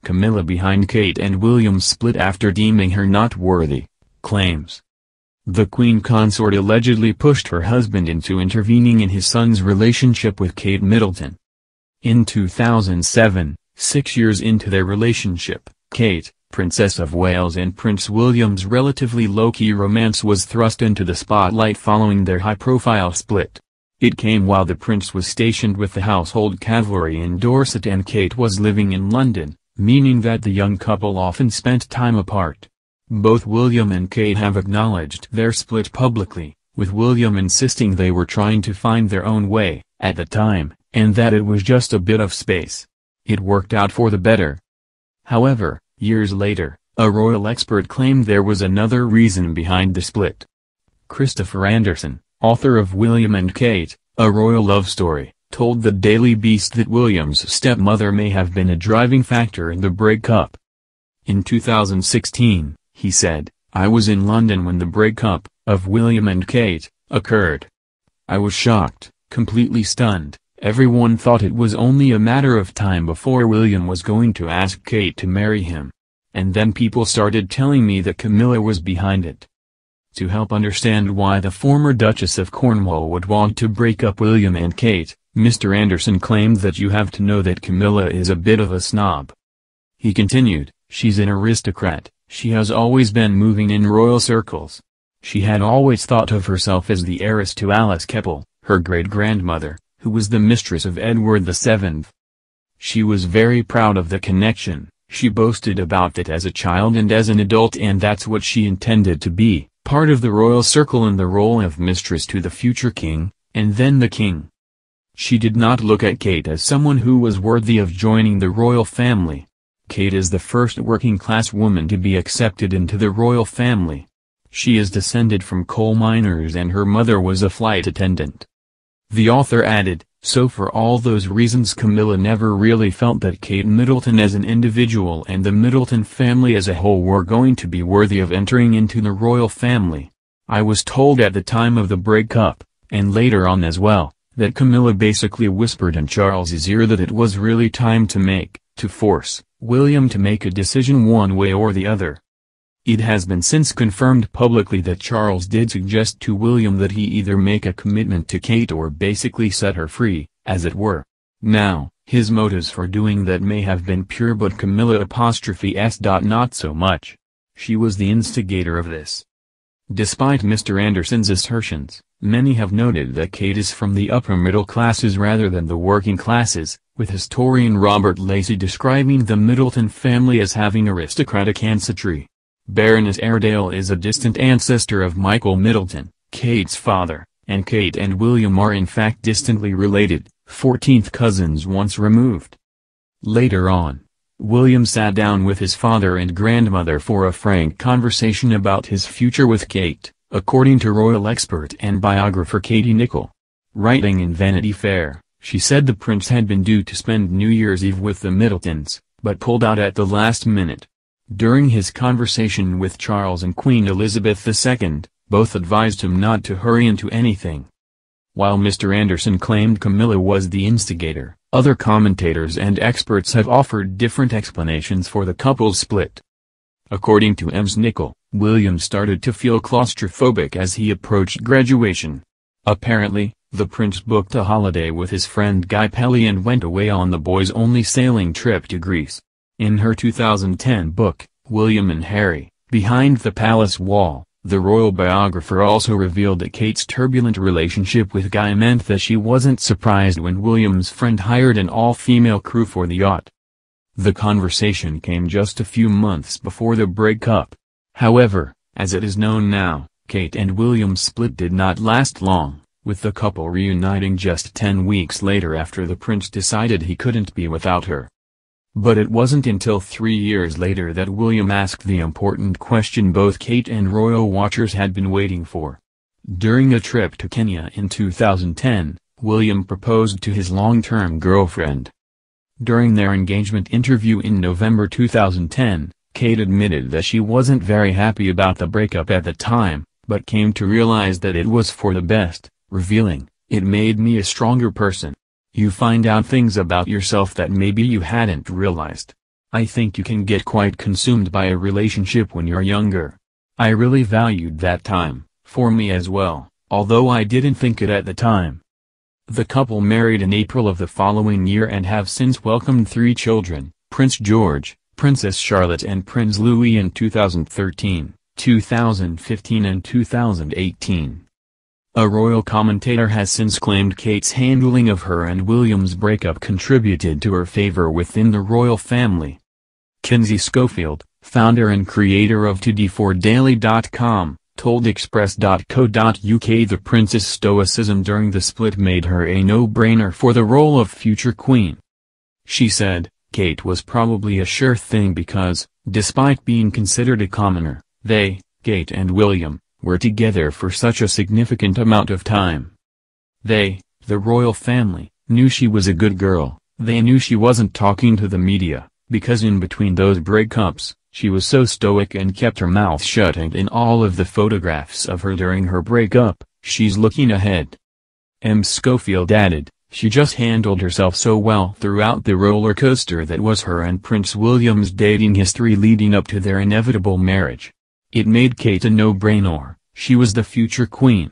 Camilla behind Kate and William's split after deeming her not worthy, claims. The Queen Consort allegedly pushed her husband into intervening in his son's relationship with Kate Middleton. In 2007, 6 years into their relationship, Kate, Princess of Wales, and Prince William's relatively low-key romance was thrust into the spotlight following their high-profile split. It came while the prince was stationed with the household cavalry in Dorset and Kate was living in London, meaning that the young couple often spent time apart. Both William and Kate have acknowledged their split publicly, with William insisting they were trying to find their own way, at the time, and that it was just a bit of space. It worked out for the better. However, years later, a royal expert claimed there was another reason behind the split. Christopher Anderson, author of William and Kate, A Royal Love Story, told the Daily Beast that William's stepmother may have been a driving factor in the breakup. In 2016, he said, "I was in London when the breakup of William and Kate occurred. I was shocked, completely stunned. Everyone thought it was only a matter of time before William was going to ask Kate to marry him. And then people started telling me that Camilla was behind it." To help understand why the former Duchess of Cornwall would want to break up William and Kate, Mr. Anderson claimed that you have to know that Camilla is a bit of a snob. He continued, "She's an aristocrat, she has always been moving in royal circles. She had always thought of herself as the heiress to Alice Keppel, her great-grandmother, who was the mistress of Edward VII. She was very proud of the connection, she boasted about it as a child and as an adult, and that's what she intended to be, part of the royal circle in the role of mistress to the future king, and then the king. She did not look at Kate as someone who was worthy of joining the royal family. Kate is the first working-class woman to be accepted into the royal family. She is descended from coal miners and her mother was a flight attendant." The author added, "So for all those reasons Camilla never really felt that Kate Middleton as an individual and the Middleton family as a whole were going to be worthy of entering into the royal family. I was told at the time of the breakup, and later on as well, that Camilla basically whispered in Charles's ear that it was really time to force William to make a decision one way or the other." It has been since confirmed publicly that Charles did suggest to William that he either make a commitment to Kate or basically set her free, as it were. Now, his motives for doing that may have been pure, but Camilla '(s) not so much. She was the instigator of this. Despite Mr. Anderson's assertions, many have noted that Kate is from the upper middle classes rather than the working classes, with historian Robert Lacey describing the Middleton family as having aristocratic ancestry. Baroness Airedale is a distant ancestor of Michael Middleton, Kate's father, and Kate and William are in fact distantly related, 14th cousins once removed. Later on, William sat down with his father and grandmother for a frank conversation about his future with Kate, according to royal expert and biographer Katie Nicholl. Writing in Vanity Fair, she said the prince had been due to spend New Year's Eve with the Middletons, but pulled out at the last minute. During his conversation with Charles and Queen Elizabeth II, both advised him not to hurry into anything. While Mr. Anderson claimed Camilla was the instigator, other commentators and experts have offered different explanations for the couple's split. According to Ms. Nicholl, William started to feel claustrophobic as he approached graduation. Apparently, the prince booked a holiday with his friend Guy Pelly and went away on the boys-only sailing trip to Greece. In her 2010 book, William and Harry, Behind the Palace Wall, the royal biographer also revealed that Kate's turbulent relationship with Guy meant that she wasn't surprised when William's friend hired an all-female crew for the yacht. The conversation came just a few months before the breakup. However, as it is known now, Kate and William's split did not last long, with the couple reuniting just 10 weeks later after the prince decided he couldn't be without her. But it wasn't until 3 years later that William asked the important question both Kate and royal watchers had been waiting for. During a trip to Kenya in 2010, William proposed to his long-term girlfriend. During their engagement interview in November 2010, Kate admitted that she wasn't very happy about the breakup at the time, but came to realize that it was for the best, revealing, "It made me a stronger person. You find out things about yourself that maybe you hadn't realized. I think you can get quite consumed by a relationship when you're younger. I really valued that time, for me as well, although I didn't think it at the time. The couple married in April of the following year and have since welcomed 3 children, Prince George, Princess Charlotte and Prince Louis in 2013, 2015 and 2018. A royal commentator has since claimed Kate's handling of her and William's breakup contributed to her favor within the royal family. Kinsey Schofield, founder and creator of 2d4daily.com, told Express.co.uk the princess' stoicism during the split made her a no-brainer for the role of future queen. She said, Kate was probably a sure thing because, despite being considered a commoner, they, Kate and William, were together for such a significant amount of time. They, the royal family, knew she was a good girl. They knew she wasn't talking to the media, because in between those breakups, she was so stoic and kept her mouth shut, and in all of the photographs of her during her breakup, she's looking ahead. Schofield added, she just handled herself so well throughout the roller coaster that was her and Prince William's dating history leading up to their inevitable marriage. It made Kate a no-brainer. She was the future queen.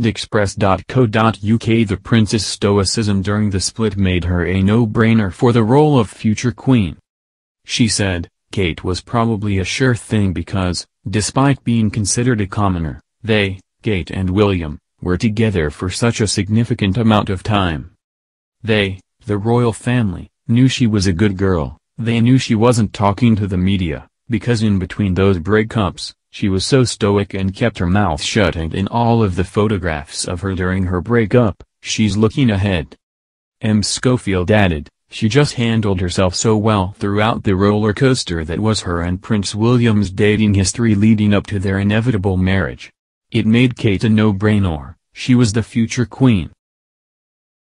Express.co.uk the princess' stoicism during the split made her a no-brainer for the role of future queen. She said, Kate was probably a sure thing because, despite being considered a commoner, they, Kate and William, were together for such a significant amount of time. They, the royal family, knew she was a good girl. They knew she wasn't talking to the media, because in between those breakups, she was so stoic and kept her mouth shut, and in all of the photographs of her during her breakup, she's looking ahead. M. Schofield added, she just handled herself so well throughout the roller coaster that was her and Prince William's dating history leading up to their inevitable marriage. It made Kate a no-brainer. She was the future queen.